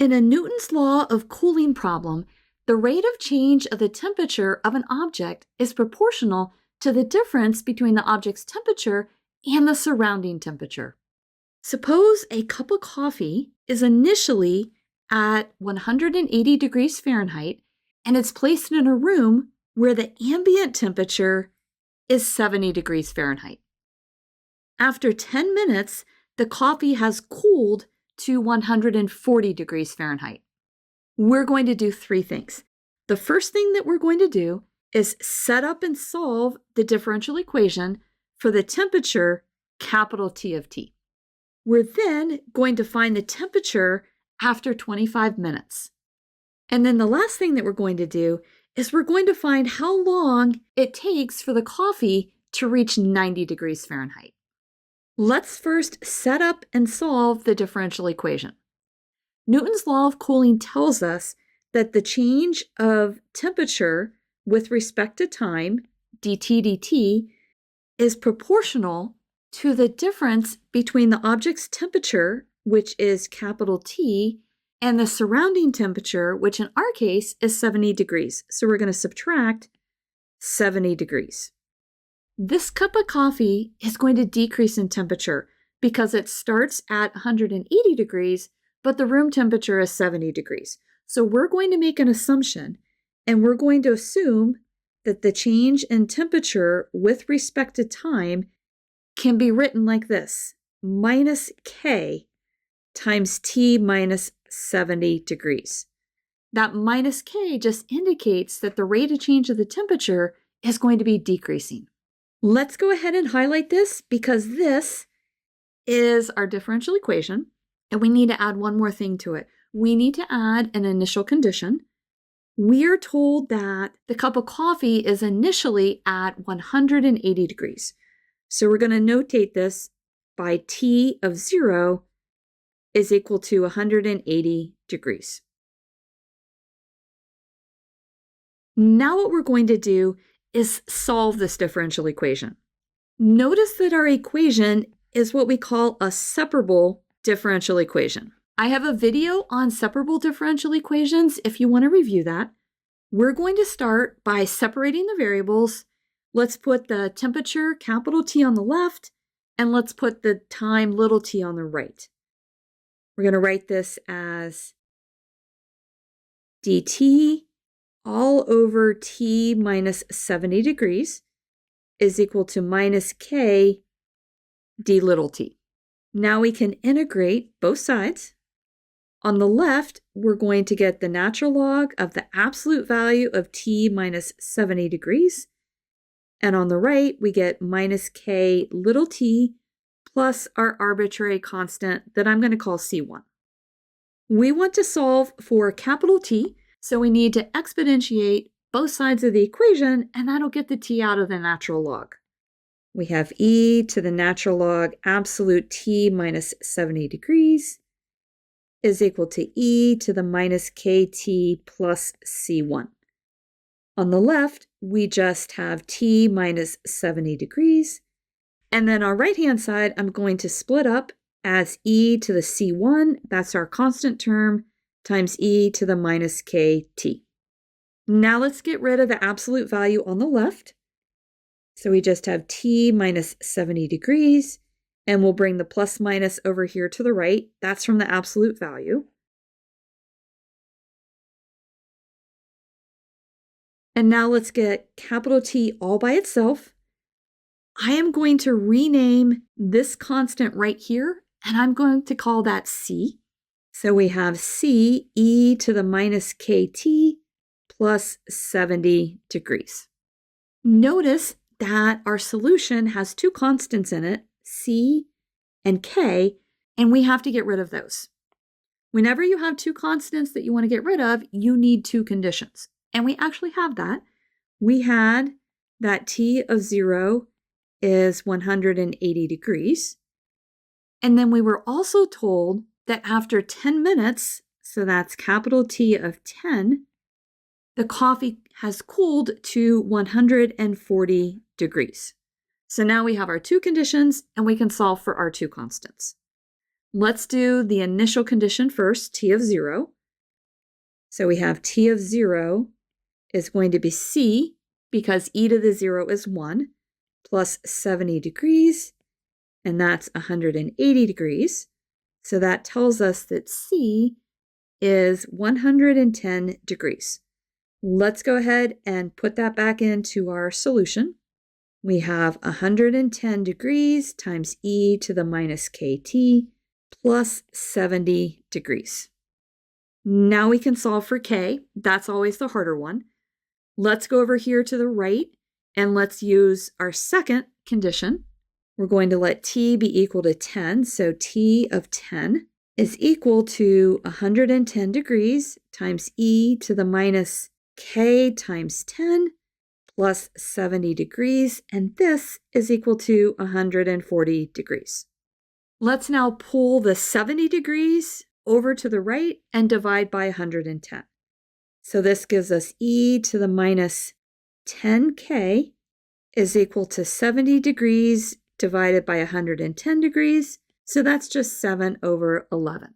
In a Newton's law of cooling problem, the rate of change of the temperature of an object is proportional to the difference between the object's temperature and the surrounding temperature. Suppose a cup of coffee is initially at 180 degrees Fahrenheit and it's placed in a room where the ambient temperature is 70 degrees Fahrenheit. After 10 minutes, the coffee has cooled to 140 degrees Fahrenheit. We're going to do three things. The first thing that we're going to do is set up and solve the differential equation for the temperature capital T of T. We're then going to find the temperature after 25 minutes. And then the last thing that we're going to do is we're going to find how long it takes for the coffee to reach 90 degrees Fahrenheit. Let's first set up and solve the differential equation. Newton's law of cooling tells us that the change of temperature with respect to time, dt dt, is proportional to the difference between the object's temperature, which is capital T, and the surrounding temperature, which in our case is 70 degrees. So we're going to subtract 70 degrees. This cup of coffee is going to decrease in temperature because it starts at 180 degrees, but the room temperature is 70 degrees. So we're going to make an assumption, and we're going to assume that the change in temperature with respect to time can be written like this: minus K times T minus 70 degrees. That minus K just indicates that the rate of change of the temperature is going to be decreasing. Let's go ahead and highlight this because this is our differential equation, and we need to add one more thing to it. We need to add an initial condition. We are told that the cup of coffee is initially at 180 degrees. So we're going to notate this by T of 0 is equal to 180 degrees. Now what we're going to do is solve this differential equation. Notice that our equation is what we call a separable differential equation. I have a video on separable differential equations if you want to review that. We're going to start by separating the variables. Let's put the temperature, capital T, on the left, and let's put the time, little t, on the right. We're going to write this as dt all over T minus 70 degrees is equal to minus K d little t. Now we can integrate both sides. On the left, we're going to get the natural log of the absolute value of T minus 70 degrees. And on the right, we get minus K little t plus our arbitrary constant that I'm going to call C1. We want to solve for capital T, so we need to exponentiate both sides of the equation, and that'll get the t out of the natural log. We have e to the natural log absolute T minus 70 degrees is equal to e to the minus kt plus C1. On the left, we just have T minus 70 degrees. And then our right-hand side, I'm going to split up as e to the C1, that's our constant term, times e to the minus kt. Now let's get rid of the absolute value on the left. So we just have T minus 70 degrees, and we'll bring the plus minus over here to the right. That's from the absolute value. And now let's get capital T all by itself. I am going to rename this constant right here, and I'm going to call that C. So we have C e to the minus kt plus 70 degrees. Notice that our solution has two constants in it, C and K, and we have to get rid of those. Whenever you have two constants that you want to get rid of, you need two conditions. And we actually have that. We had that T of 0 is 180 degrees. And then we were also told that after 10 minutes, so that's capital T of 10, the coffee has cooled to 140 degrees. So now we have our two conditions and we can solve for our two constants. Let's do the initial condition first, t of 0. So we have t of 0 is going to be c, because e to the 0 is 1, plus 70 degrees, and that's 180 degrees. So that tells us that c is 110 degrees. Let's go ahead and put that back into our solution. We have 110 degrees times e to the minus kt plus 70 degrees. Now we can solve for k. That's always the harder one. Let's go over here to the right and let's use our second condition. We're going to let t be equal to 10. So t of 10 is equal to 110 degrees times e to the minus k times 10 plus 70 degrees, and this is equal to 140 degrees. Let's now pull the 70 degrees over to the right and divide by 110. So this gives us e to the minus 10k is equal to 70 degrees divided by 110 degrees. So that's just 7 over 11.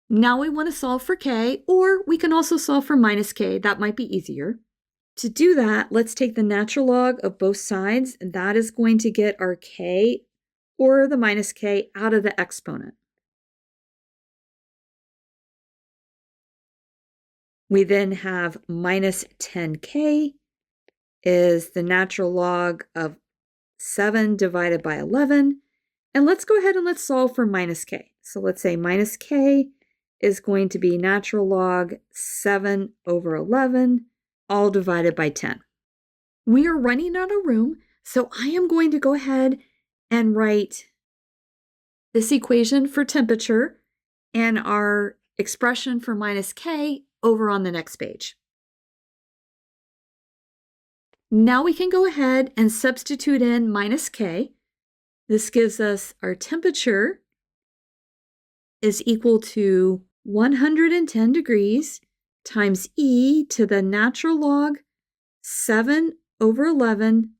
Now we want to solve for k, or we can also solve for minus k. That might be easier. To do that, let's take the natural log of both sides, and that is going to get our k, or the minus k, out of the exponent. We then have minus 10k is the natural log of 7 divided by 11. And let's go ahead and let's solve for minus k. So let's say minus k is going to be natural log 7 over 11, all divided by 10. We are running out of room, so I am going to go ahead and write this equation for temperature and our expression for minus k over on the next page. Now we can go ahead and substitute in minus k. This gives us our temperature is equal to 110 degrees times e to the natural log 7 over 11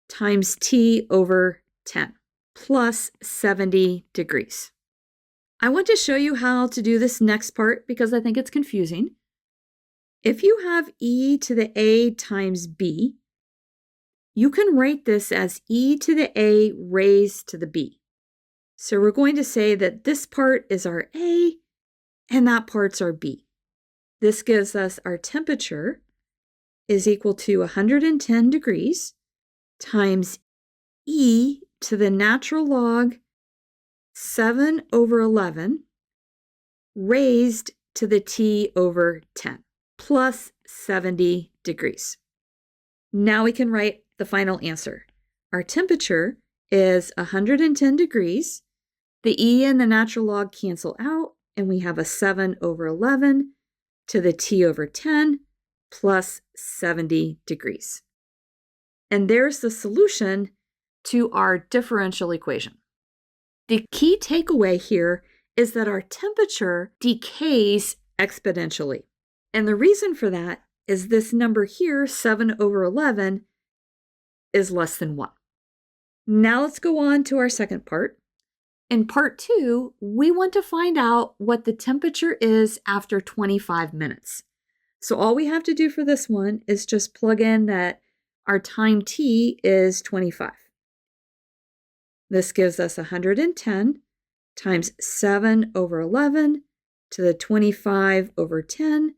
times t over 10 plus 70 degrees. I want to show you how to do this next part because I think it's confusing. If you have e to the a times b, you can write this as e to the a raised to the b. So we're going to say that this part is our a and that part's our b. This gives us our temperature is equal to 110 degrees times e to the natural log 7 over 11 raised to the t over 10 plus 70 degrees. Now we can write the final answer. Our temperature is 110 degrees. The e and the natural log cancel out, and we have a 7 over 11 to the t over 10 plus 70 degrees. And there's the solution to our differential equation. The key takeaway here is that our temperature decays exponentially. And the reason for that is this number here, 7 over 11, is less than 1. Now let's go on to our second part. In part 2, we want to find out what the temperature is after 25 minutes. So all we have to do for this one is just plug in that our time t is 25. This gives us 110 times 7 over 11 to the 25 over 10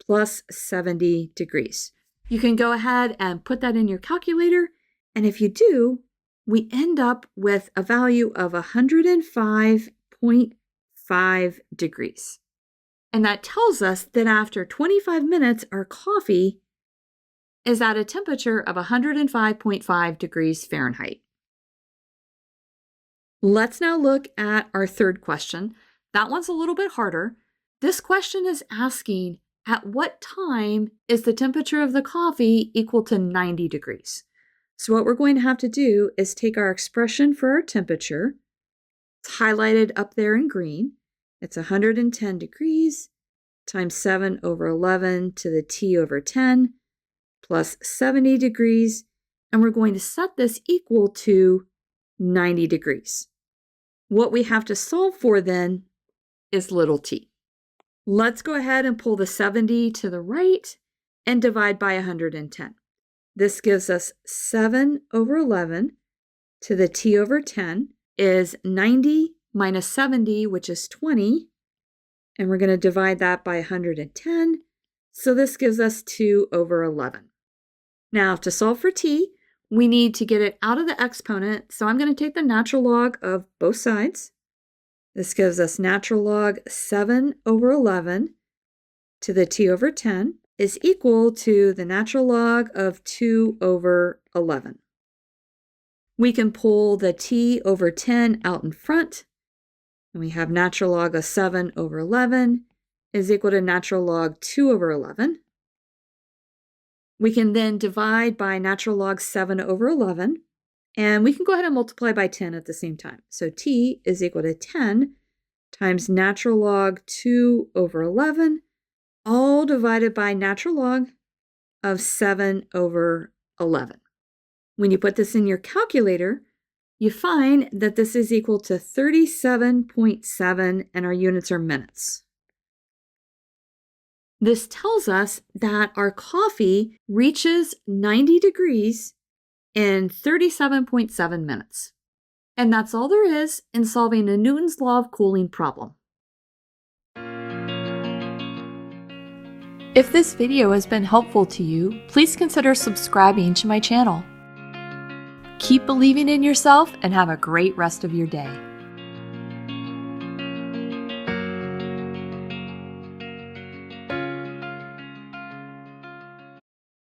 plus 70 degrees. You can go ahead and put that in your calculator, and if you do, we end up with a value of 105.5 degrees. And that tells us that after 25 minutes, our coffee is at a temperature of 105.5 degrees Fahrenheit. Let's now look at our third question. That one's a little bit harder. This question is asking, at what time is the temperature of the coffee equal to 90 degrees? So what we're going to have to do is take our expression for our temperature. It's highlighted up there in green. It's 110 degrees times 7 over 11 to the t over 10 plus 70 degrees. And we're going to set this equal to 90 degrees. What we have to solve for then is little t. Let's go ahead and pull the 70 to the right and divide by 110. This gives us 7 over 11 to the t over 10 is 90 minus 70, which is 20. And we're going to divide that by 110. So this gives us 2 over 11. Now, to solve for t, we need to get it out of the exponent. So I'm going to take the natural log of both sides. This gives us natural log 7 over 11 to the t over 10 is equal to the natural log of 2 over 11. We can pull the t over 10 out in front, and we have natural log of 7 over 11 is equal to natural log 2 over 11. We can then divide by natural log 7 over 11, and we can go ahead and multiply by 10 at the same time. So t is equal to 10 times natural log 2 over 11, all divided by natural log of 7 over 11. When you put this in your calculator, you find that this is equal to 37.7, and our units are minutes. This tells us that our coffee reaches 90 degrees in 37.7 minutes. And that's all there is in solving a Newton's law of cooling problem. If this video has been helpful to you, please consider subscribing to my channel. Keep believing in yourself and have a great rest of your day.